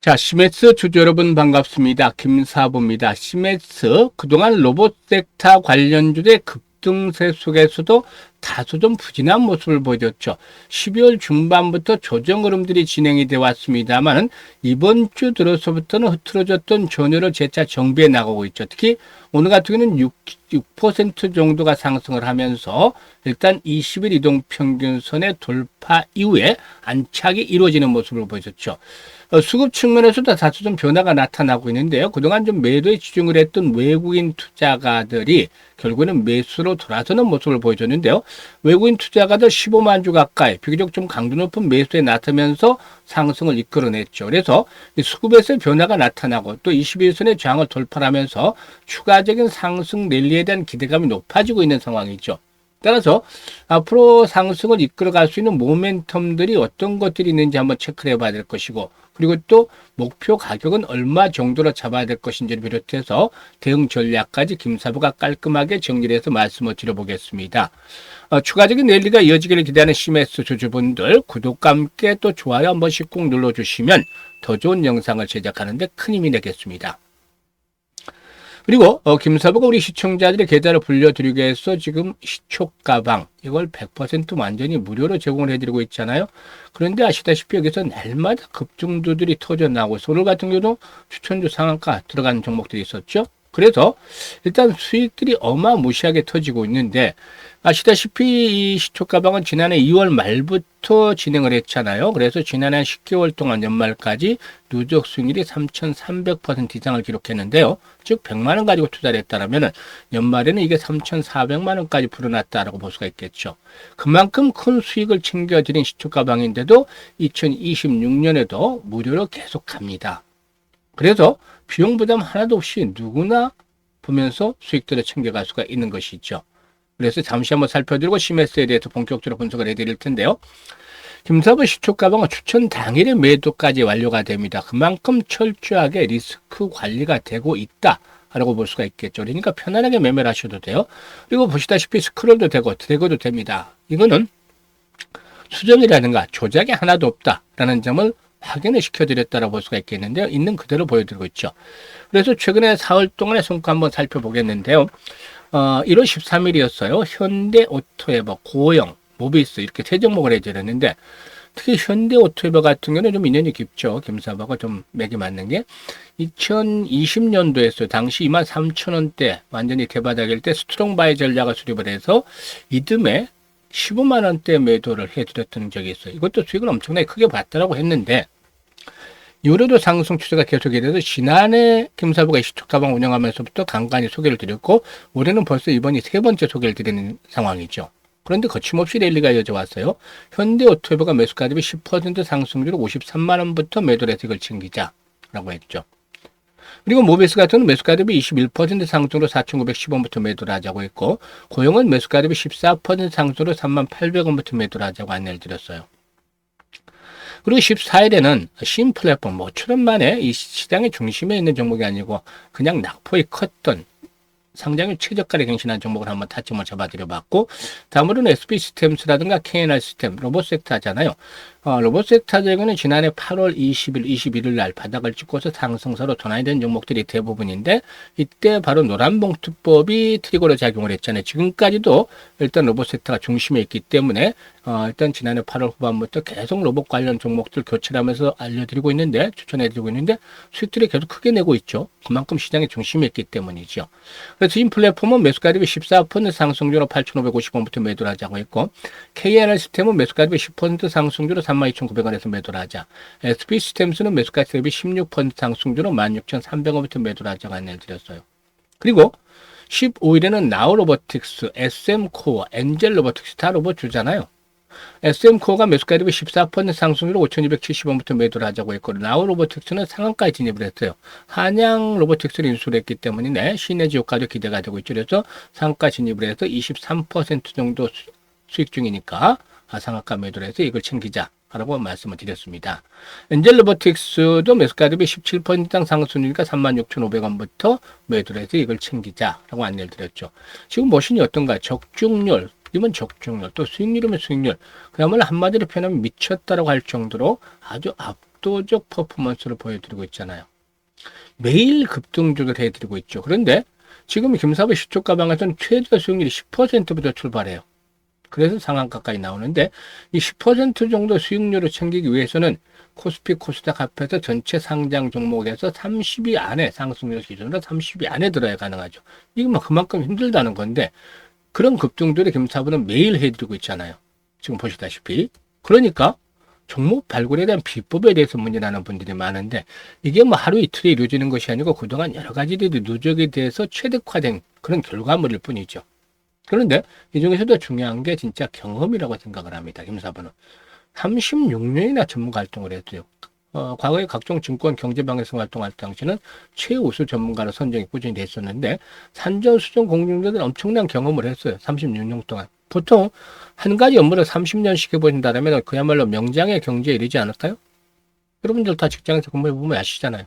자, 시메스 주주 여러분 반갑습니다. 김사부입니다. 시메스 그동안 로봇 섹터 관련주의 급등세 속에서도 다소 좀 부진한 모습을 보여줬죠. 12월 중반부터 조정 흐름들이 진행이 되어 왔습니다만은 이번 주 들어서부터는 흐트러졌던 전열을 재차 정비해 나가고 있죠. 특히 오늘 같은 경우는 6% 정도가 상승을 하면서 일단 20일 이동 평균선의 돌파 이후에 안착이 이루어지는 모습을 보여줬죠. 수급 측면에서도 다소 좀 변화가 나타나고 있는데요. 그동안 좀 매도에 집중을 했던 외국인 투자가들이 결국에는 매수로 돌아서는 모습을 보여줬는데요. 외국인 투자가들 15만 주 가까이 비교적 좀 강도 높은 매수에 나타면서 상승을 이끌어냈죠. 그래서 수급에서의 변화가 나타나고 또 21선의 저항을 돌파하면서 추가적인 상승 랠리에 대한 기대감이 높아지고 있는 상황이죠. 따라서 앞으로 상승을 이끌어갈 수 있는 모멘텀들이 어떤 것들이 있는지 한번 체크를 해봐야 될 것이고, 그리고 또 목표 가격은 얼마 정도로 잡아야 될 것인지를 비롯해서 대응 전략까지 김사부가 깔끔하게 정리를 해서 말씀을 드려보겠습니다. 추가적인 랠리가 이어지기를 기대하는 시메스 주주분들, 구독과 함께 또 좋아요 한 번씩 꼭 눌러주시면 더 좋은 영상을 제작하는 데 큰 힘이 되겠습니다. 그리고 김사부가 우리 시청자들의 계좌를 불려드리기 위해서 지금 시초가방 이걸 100% 완전히 무료로 제공을 해드리고 있잖아요. 그런데 아시다시피 여기서 날마다 급등주들이 터져나오고 오늘 같은 경우도 추천주 상한가 들어가는 종목들이 있었죠. 그래서 일단 수익들이 어마무시하게 터지고 있는데, 아시다시피 이 시초가방은 지난해 2월 말부터 진행을 했잖아요. 그래서 지난해 10개월 동안 연말까지 누적 수익률이 3,300% 이상을 기록했는데요. 즉 100만 원 가지고 투자를 했다면 연말에는 이게 3,400만 원까지 불어났다라고 볼 수가 있겠죠. 그만큼 큰 수익을 챙겨드린 시초가방인데도 2026년에도 무료로 계속 갑니다. 그래서 비용 부담 하나도 없이 누구나 보면서 수익들을 챙겨갈 수가 있는 것이죠. 그래서 잠시 한번 살펴드리고 시메스에 대해서 본격적으로 분석을 해드릴 텐데요. 김사부 시초가방은 추천 당일에 매도까지 완료가 됩니다. 그만큼 철저하게 리스크 관리가 되고 있다라고 볼 수가 있겠죠. 그러니까 편안하게 매매를 하셔도 돼요. 그리고 보시다시피 스크롤도 되고 드래그도 됩니다. 이거는 수정이라든가 조작이 하나도 없다라는 점을 확인을 시켜드렸다고 볼 수가 있겠는데요. 있는 그대로 보여드리고 있죠. 그래서 최근에 4월 동안의 성과 한번 살펴보겠는데요. 1월 13일이었어요. 현대오토에버, 고영, 모비스 이렇게 세 종목을 해드렸는데, 특히 현대오토에버 같은 경우는 좀 인연이 깊죠. 김사부가 좀 맥이 맞는 게 2020년도였어요. 당시 23,000원대 완전히 대바닥일 때 스트롱바이 전략을 수립을 해서 이듬해 15만 원대 매도를 해드렸던 적이 있어요. 이것도 수익을 엄청나게 크게 봤다라고 했는데, 이후로도 상승 추세가 계속이 돼서 지난해 김사부가 시초가방 운영하면서부터 간간히 소개를 드렸고, 올해는 벌써 이번이 세 번째 소개를 드리는 상황이죠. 그런데 거침없이 랠리가 이어져 왔어요. 현대오토에버가 매수가 대비 10% 상승률로 53만 원부터 매도를 해서 이걸 챙기자라고 했죠. 그리고 모비스 같은 경우는 매수가 대비 21% 상승으로 4,910원부터 매도를 하자고 했고, 고영은 매수가 대비 14% 상승으로 38,800원부터 매도를 하자고 안내를 드렸어요. 그리고 14일에는 신플랫폼, 모처럼 만에 이 시장의 중심에 있는 종목이 아니고 그냥 낙폭이 컸던 상장률 최저가를 갱신한 종목을 한번 타점을 잡아드려봤고, 다음으로는 SB시스템스라든가 K&R 시스템, 로봇 섹터 하잖아요. 로봇 섹터 제거는 지난해 8월 20일, 21일 날 바닥을 찍고서 상승세로 전환이 된 종목들이 대부분인데, 이때 바로 노란봉투법이 트리거로 작용을 했잖아요. 지금까지도 일단 로봇 섹터가 중심에 있기 때문에 일단 지난해 8월 후반부터 계속 로봇 관련 종목들 교체를 하면서 알려드리고 있는데, 추천해드리고 있는데 수익들이 계속 크게 내고 있죠. 그만큼 시장의 중심에 있기 때문이죠. 그래서 이 플랫폼은 매수가 대비 14% 상승률로 8,550원부터 매도를 하자고 했고, K&R 시스템은 매수가 대비 10% 상승률로 32,900원에서 매도를 하자. SB 시스템스는 매수가 대비 16% 상승률로 16,300원부터 매도를 하자고 안내를 드렸어요. 그리고 15일에는 나우로보틱스, SM코어, 엔젤로보틱스 다 로봇 주잖아요. SM코어가 매수가 대비 14% 상승률로 5,270원부터 매도를 하자고 했고, 나우로보틱스는 상한가에 진입을 했어요. 한양 로보틱스를 인수를 했기 때문에 시너지 효과도 기대가 되고 있죠. 그래서 상한가 진입을 해서 23% 정도 수익 중이니까 상한가 매도를 해서 이걸 챙기자라고 말씀을 드렸습니다. 엔젤로보틱스도 매수가 대비 17% 이상 상승률이니까 36,500원부터 매도를 해서 이걸 챙기자라고 안내를 드렸죠. 지금 모신이 어떤가? 적중률, 이면 적중률, 또 수익률이면 수익률, 그야말로 한마디로 표현하면 미쳤다라고 할 정도로 아주 압도적 퍼포먼스를 보여드리고 있잖아요. 매일 급등 조절해드리고 있죠. 그런데 지금 김사부 시초 가방에서는 최저 수익률이 10%부터 출발해요. 그래서 상한가까지 나오는데 이 10% 정도 수익률을 챙기기 위해서는 코스피 코스닥 합해서 전체 상장 종목에서 30위 안에 상승률 기준으로 30위 안에 들어야 가능하죠. 이게 뭐 그만큼 힘들다는 건데 그런 급등들을 김사부는 매일 해드리고 있잖아요. 지금 보시다시피. 그러니까 종목 발굴에 대한 비법에 대해서 문의하는 분들이 많은데 이게 뭐 하루 이틀에 이루어지는 것이 아니고 그동안 여러 가지들이 누적에 대해서 최적화된 그런 결과물일 뿐이죠. 그런데 이 중에서도 중요한 게 진짜 경험이라고 생각을 합니다. 김사부는 36년이나 전문가 활동을 했어요. 과거에 각종 증권 경제방에서 활동할 당시는 최우수 전문가로 선정이 꾸준히 됐었는데 산전수전 공중들은 엄청난 경험을 했어요. 36년 동안. 보통 한 가지 업무를 30년씩 해보신다면 그야말로 명장의 경지에 이르지 않을까요? 여러분들 다 직장에서 근무해보면 아시잖아요.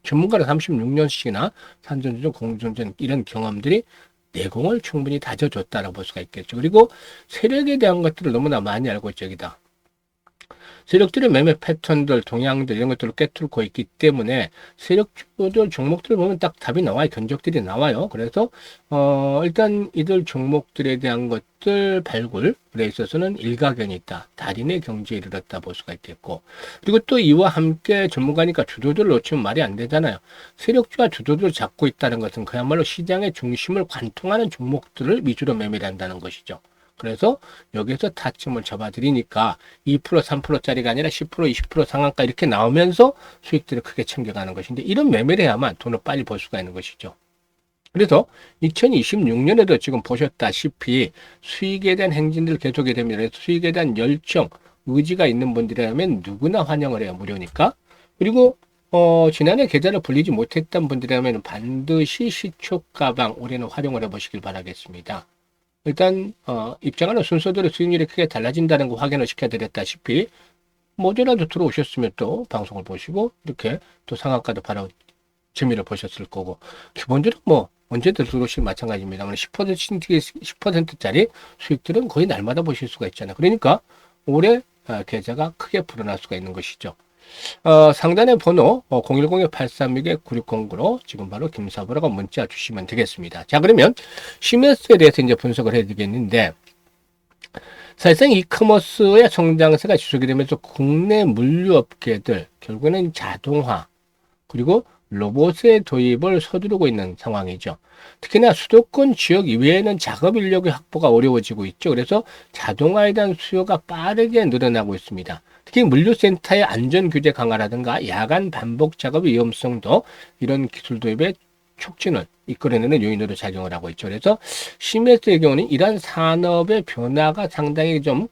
전문가로 36년씩이나 산전수전 공중전 이런 경험들이 내공을 충분히 다져줬다라고 볼 수가 있겠죠. 그리고 세력에 대한 것들을 너무나 많이 알고 있죠. 여기다. 세력들의 매매 패턴들, 동향들 이런 것들을 꿰뚫고 있기 때문에 세력주들 종목들을 보면 딱 답이 나와요. 견적들이 나와요. 그래서 일단 이들 종목들에 대한 것들 발굴에 있어서는 일가견이 있다. 달인의 경지에 이르렀다 볼 수가 있겠고 그리고 또 이와 함께 전문가니까 주도들을 놓치면 말이 안 되잖아요. 세력주가 주도들을 잡고 있다는 것은 그야말로 시장의 중심을 관통하는 종목들을 위주로 매매를 한다는 것이죠. 그래서 여기에서 타점을 잡아드리니까 2%, 3%짜리가 아니라 10%, 20% 상한가 이렇게 나오면서 수익들을 크게 챙겨가는 것인데 이런 매매를 해야만 돈을 빨리 벌 수가 있는 것이죠. 그래서 2026년에도 지금 보셨다시피 수익에 대한 행진들 계속이 됩니다. 그래서 수익에 대한 열정, 의지가 있는 분들이라면 누구나 환영을 해요. 무료니까. 그리고 지난해 계좌를 불리지 못했던 분들이라면 반드시 시초가방 올해는 활용을 해보시길 바라겠습니다. 일단 입장하는 순서대로 수익률이 크게 달라진다는 거 확인을 시켜드렸다시피 뭐더라도 들어오셨으면 또 방송을 보시고 이렇게 또 상한가도 바로 재미를 보셨을 거고 기본적으로 뭐 언제든 들어오시면 마찬가지입니다만 10%짜리 수익들은 거의 날마다 보실 수가 있잖아요. 그러니까 올해 계좌가 크게 불어날 수가 있는 것이죠. 상단의 번호 010-836-9609로 지금 바로 김사부라고 문자 주시면 되겠습니다. 자, 그러면 시메스에 대해서 이제 분석을 해드리겠는데 사실상 이커머스의 성장세가 지속이 되면서 국내 물류업계들 결국에는 자동화 그리고 로봇의 도입을 서두르고 있는 상황이죠. 특히나 수도권 지역 이외에는 작업 인력의 확보가 어려워지고 있죠. 그래서 자동화에 대한 수요가 빠르게 늘어나고 있습니다. 특히 물류센터의 안전 규제 강화라든가 야간 반복 작업의 위험성도 이런 기술 도입에 촉진을 이끌어내는 요인으로 작용을 하고 있죠. 그래서 시메스의 경우는 이러한 산업의 변화가 상당히 좀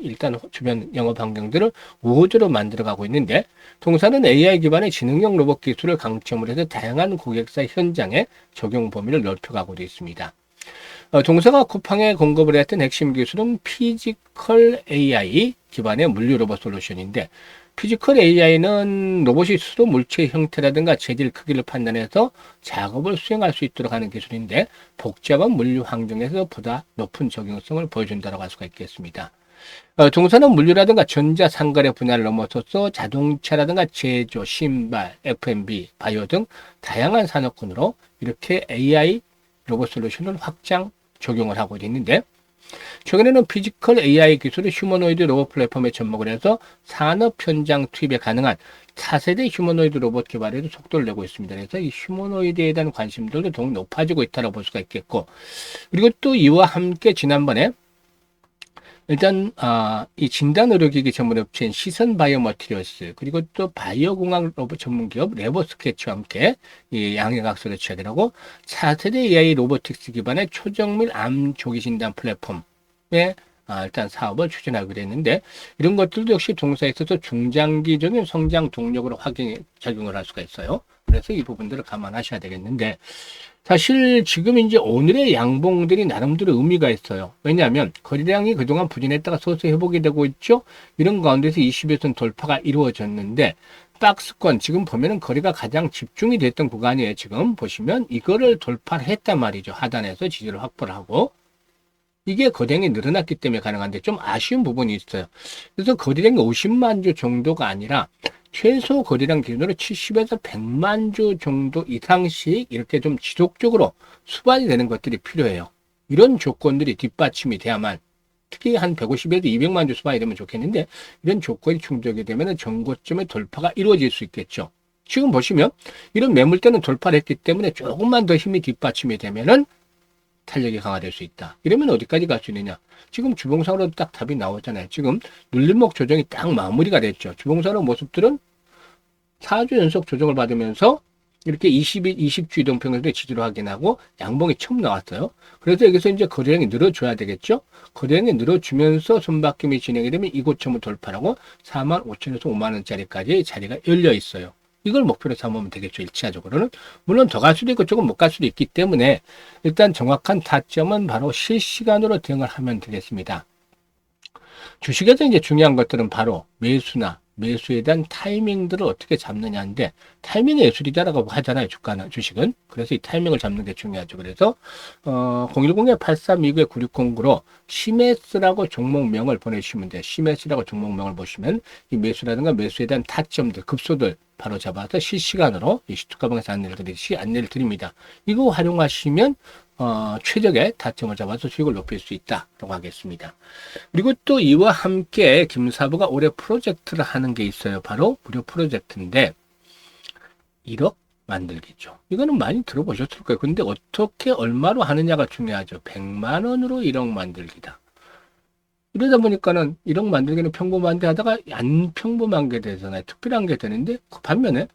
일단 주변 영업 환경들을 우호적으로 만들어가고 있는데 동사는 AI 기반의 지능형 로봇 기술을 강점으로 해서 다양한 고객사 현장에 적용 범위를 넓혀가고 있습니다. 동사가 쿠팡에 공급을 했던 핵심 기술은 피지컬 AI 기반의 물류 로봇 솔루션인데 피지컬 AI는 로봇이 수도 물체의 형태라든가 재질 크기를 판단해서 작업을 수행할 수 있도록 하는 기술인데 복잡한 물류 환경에서 보다 높은 적용성을 보여준다고 할 수가 있겠습니다. 동사는 물류라든가 전자상거래 분야를 넘어서서 자동차라든가 제조, 신발, F&B, 바이오 등 다양한 산업군으로 이렇게 AI 로봇 솔루션을 확장 적용을 하고 있는데 최근에는 피지컬 AI 기술을 휴머노이드 로봇 플랫폼에 접목을 해서 산업 현장 투입에 가능한 차세대 휴머노이드 로봇 개발에도 속도를 내고 있습니다. 그래서 이 휴머노이드에 대한 관심들도 더욱 높아지고 있다고 볼 수가 있겠고 그리고 또 이와 함께 지난번에 일단 이 진단 의료기기 전문 업체인 시선 바이오 머티리얼스 그리고 또 바이오공학 로봇 전문 기업 레버스케치와 함께 이 양해각서를 취하더라고 차세대 AI 로보틱스 기반의 초정밀 암 조기 진단 플랫폼에 일단 사업을 추진하게 됐는데 이런 것들도 역시 동사에 있어서 중장기적인 성장 동력으로 작용을 할 수가 있어요. 그래서 이 부분들을 감안하셔야 되겠는데 사실 지금 이제 오늘의 양봉들이 나름대로 의미가 있어요. 왜냐하면 거래량이 그동안 부진했다가 서서히 회복이 되고 있죠. 이런 가운데서 20일선 돌파가 이루어졌는데 박스권 지금 보면은 거래가 가장 집중이 됐던 구간이에요. 지금 보시면 이거를 돌파를 했단 말이죠. 하단에서 지지를 확보를 하고 이게 거래량이 늘어났기 때문에 가능한데 좀 아쉬운 부분이 있어요. 그래서 거래량이 50만 주 정도가 아니라 최소 거래량 기준으로 70에서 100만 주 정도 이상씩 이렇게 좀 지속적으로 수반이 되는 것들이 필요해요. 이런 조건들이 뒷받침이 돼야만, 특히 한 150에서 200만 주 수반이 되면 좋겠는데, 이런 조건이 충족이 되면 전고점의 돌파가 이루어질 수 있겠죠. 지금 보시면 이런 매물대는 돌파를 했기 때문에 조금만 더 힘이 뒷받침이 되면은 탄력이 강화될 수 있다. 이러면 어디까지 갈 수 있느냐? 지금 주봉상으로 딱 답이 나오잖아요. 지금 눌림목 조정이 딱 마무리가 됐죠. 주봉상으로 모습들은 4주 연속 조정을 받으면서 이렇게 20주 이동평균선의 지지로 확인하고 양봉이 처음 나왔어요. 그래서 여기서 이제 거래량이 늘어줘야 되겠죠. 거래량이 늘어주면서 손바뀜이 진행이 되면 이곳점을 돌파하고 45,000에서 5만원짜리까지 자리가 열려 있어요. 이걸 목표로 삼으면 되겠죠. 1차적으로는. 물론 더 갈 수도 있고 조금 못 갈 수도 있기 때문에 일단 정확한 타점은 바로 실시간으로 대응을 하면 되겠습니다. 주식에서 이제 중요한 것들은 바로 매수나 매수에 대한 타이밍들을 어떻게 잡느냐인데, 타이밍의 예술이다라고 하잖아요. 주식은. 그래서 이 타이밍을 잡는 게 중요하죠. 그래서 010-8329-9609로 시메스라고 종목명을 보내주시면 돼요. 시메스라고 종목명을 보시면 이 매수라든가 매수에 대한 타점들, 급소들 바로 잡아서 실시간으로 이 시투가방에서 안내를 드립니다. 이거 활용하시면 최적의 타점을 잡아서 수익을 높일 수 있다라고 하겠습니다. 그리고 또 이와 함께 김사부가 올해 프로젝트를 하는 게 있어요. 바로 무료 프로젝트인데 1억 만들기죠. 이거는 많이 들어보셨을 거예요. 근데 어떻게 얼마로 하느냐가 중요하죠. 100만 원으로 1억 만들기다. 이러다 보니까는 1억 만들기는 평범한데 하다가 안 평범한 게 되잖아요. 특별한 게 되는데 그 반면에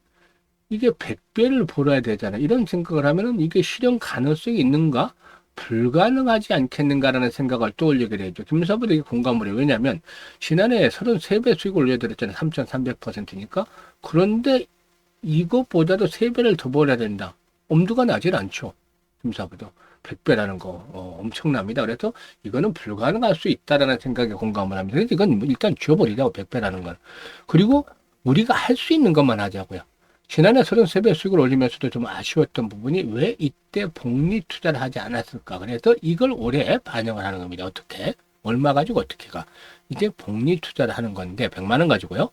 이게 100배를 벌어야 되잖아요. 이런 생각을 하면은 이게 실현 가능성이 있는가? 불가능하지 않겠는가라는 생각을 떠올리게 되죠. 김사부도 이게 공감을 해요. 왜냐하면 지난해 33배 수익을 올려드렸잖아요. 3,300%니까. 그런데 이것보다도 3배를 더 벌어야 된다. 엄두가 나질 않죠. 김사부도. 100배라는 거 엄청납니다. 그래서 이거는 불가능할 수 있다라는 생각에 공감을 합니다. 그래서 이건 일단 지워버리자고, 100배라는 건. 그리고 우리가 할 수 있는 것만 하자고요. 지난해 33배 수익을 올리면서도 좀 아쉬웠던 부분이 왜 이때 복리 투자를 하지 않았을까. 그래서 이걸 올해 반영을 하는 겁니다. 어떻게? 얼마 가지고 어떻게 가? 이제 복리 투자를 하는 건데 100만 원 가지고요.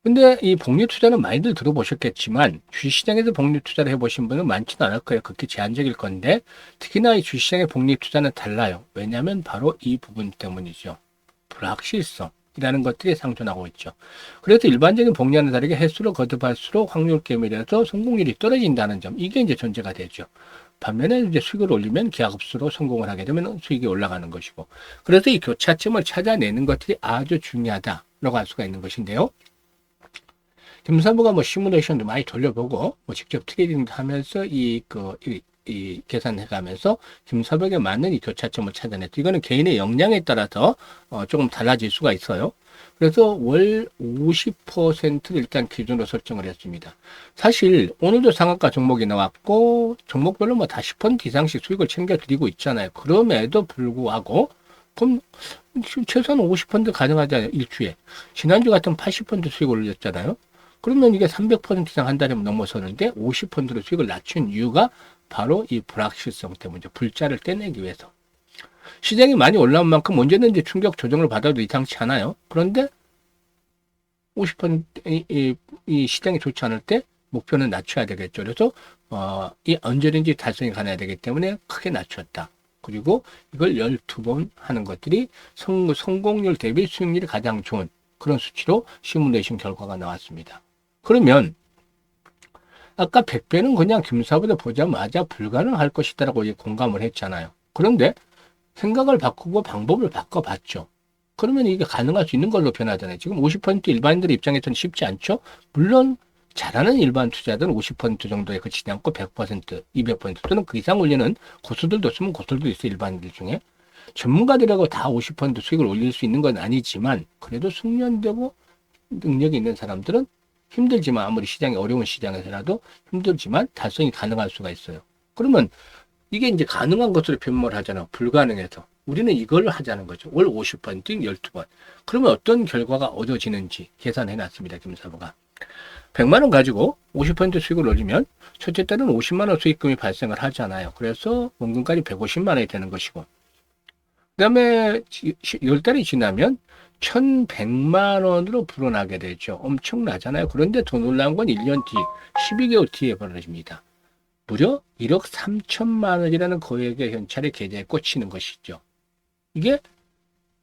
근데 이 복리 투자는 많이들 들어보셨겠지만 주식시장에서 복리 투자를 해보신 분은 많지는 않을 거예요. 극히 제한적일 건데 특히나 이 주식시장의 복리 투자는 달라요. 왜냐하면 바로 이 부분 때문이죠. 불확실성. 이라는 것들이 상존하고 있죠. 그래서 일반적인 복리와는 다르게 횟수로 거듭할수록 확률 게임이라서 성공률이 떨어진다는 점, 이게 이제 존재가 되죠. 반면에 이제 수익을 올리면 기하급수로 성공을 하게 되면 수익이 올라가는 것이고, 그래서 이 교차점을 찾아내는 것들이 아주 중요하다라고 할 수가 있는 것인데요. 김사부가 뭐 시뮬레이션도 많이 돌려보고 뭐 직접 트레이딩 하면서 이 계산해가면서 김사부에게 맞는 이 교차점을 찾아냈죠. 이거는 개인의 역량에 따라서 조금 달라질 수가 있어요. 그래서 월 50%를 일단 기준으로 설정을 했습니다. 사실 오늘도 상한가 종목이 나왔고 종목별로 뭐 다 10% 이상씩 수익을 챙겨드리고 있잖아요. 그럼에도 불구하고 그럼 최소한 50% 가능하잖아요. 일주에. 지난주 같은 80% 수익을 올렸잖아요. 그러면 이게 300% 이상 한 달에 넘어서는데 50%로 수익을 낮춘 이유가 바로 이 불확실성 때문이죠. 불자를 떼내기 위해서. 시장이 많이 올라온 만큼 언제든지 충격 조정을 받아도 이상치 않아요. 그런데 50%이 시장이 좋지 않을 때 목표는 낮춰야 되겠죠. 그래서 이 언제든지 달성이 가능해야 되기 때문에 크게 낮췄다. 그리고 이걸 12번 하는 것들이 성공률 대비 수익률이 가장 좋은 그런 수치로 시뮬레이션 결과가 나왔습니다. 그러면 아까 100배는 그냥 김사부도 보자마자 불가능할 것이다라고 공감을 했잖아요. 그런데 생각을 바꾸고 방법을 바꿔봤죠. 그러면 이게 가능할 수 있는 걸로 변하잖아요. 지금 50% 일반인들의 입장에서는 쉽지 않죠. 물론 잘하는 일반 투자들은 50% 정도에 그치지 않고 100%, 200% 또는 그 이상 올리는 고수들도 있으면 고수들도 있어요. 일반인들 중에. 전문가들하고 다 50% 수익을 올릴 수 있는 건 아니지만 그래도 숙련되고 능력이 있는 사람들은 힘들지만 아무리 시장이 어려운 시장에서라도 힘들지만 달성이 가능할 수가 있어요. 그러면 이게 이제 가능한 것으로 변모를 하잖아. 불가능해서. 우리는 이걸 하자는 거죠. 월 50% 12번. 그러면 어떤 결과가 얻어지는지 계산해 놨습니다. 김사부가. 100만 원 가지고 50% 수익을 올리면 첫째 달은 50만 원 수익금이 발생을 하잖아요. 그래서 원금까지 150만 원이 되는 것이고 그다음에 10달이 지나면 1,100만 원으로 불어나게 되죠. 엄청나잖아요. 그런데 더 놀라운 건 1년 뒤, 12개월 뒤에 벌어집니다. 무려 1억 3천만 원이라는 거액의 현찰이 계좌에 꽂히는 것이죠. 이게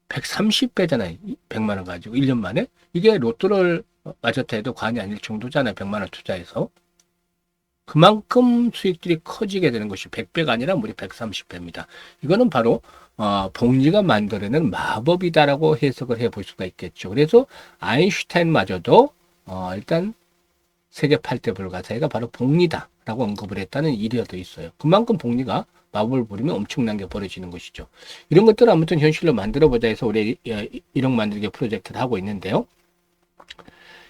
130배잖아요. 100만 원 가지고 1년 만에. 이게 로또를 맞았다 해도 과언이 아닐 정도잖아요. 100만 원 투자해서. 그만큼 수익들이 커지게 되는 것이 100배가 아니라 무려 130배입니다. 이거는 바로 복리가 만들어내는 마법이다라고 해석을 해볼 수가 있겠죠. 그래서 아인슈타인마저도 일단 세계 8대 불가사의가 바로 복리다라고 언급을 했다는 이력도 있어요. 그만큼 복리가 마법을 부리면 엄청난 게 벌어지는 것이죠. 이런 것들을 아무튼 현실로 만들어보자 해서 올해 1억 만들기 프로젝트를 하고 있는데요.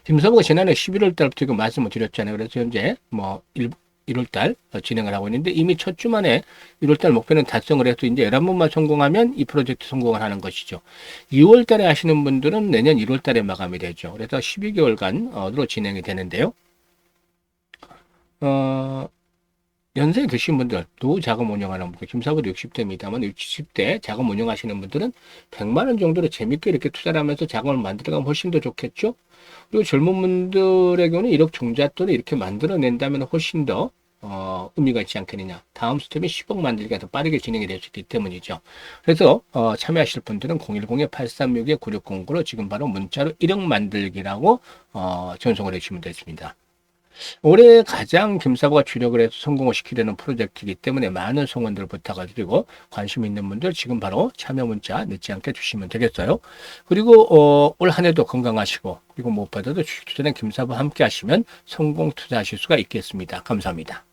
김사부가 지난해 11월 달부터 이거 말씀을 드렸잖아요. 그래서 현재 1월 달 진행을 하고 있는데 이미 첫 주 만에 1월 달 목표는 달성을 해서 이제 11번만 성공하면 이 프로젝트 성공을 하는 것이죠. 2월 달에 하시는 분들은 내년 1월 달에 마감이 되죠. 그래서 12개월간으로 진행이 되는데요. 연세 드신 분들, 노후 자금 운영하는 분들, 김사부도 60대입니다만 60대 자금 운영하시는 분들은 100만 원 정도로 재밌게 이렇게 투자를 하면서 자금을 만들어가면 훨씬 더 좋겠죠. 그리고 젊은 분들의 경우는 1억 종잣돈을 이렇게 만들어낸다면 훨씬 더 의미가 있지 않겠느냐. 다음 스텝이 10억 만들기가 더 빠르게 진행이 될 수 있기 때문이죠. 그래서 참여하실 분들은 010-8362-9609로 지금 바로 문자로 1억 만들기라고 전송을 해주시면 되겠습니다. 올해 가장 김사부가 주력을 해서 성공을 시키려는 프로젝트이기 때문에 많은 성원들 부탁드리고 관심 있는 분들 지금 바로 참여 문자 늦지 않게 주시면 되겠어요. 그리고 올 한 해도 건강하시고 그리고 무엇보다도 주식 투자는 김사부와 함께 하시면 성공 투자하실 수가 있겠습니다. 감사합니다.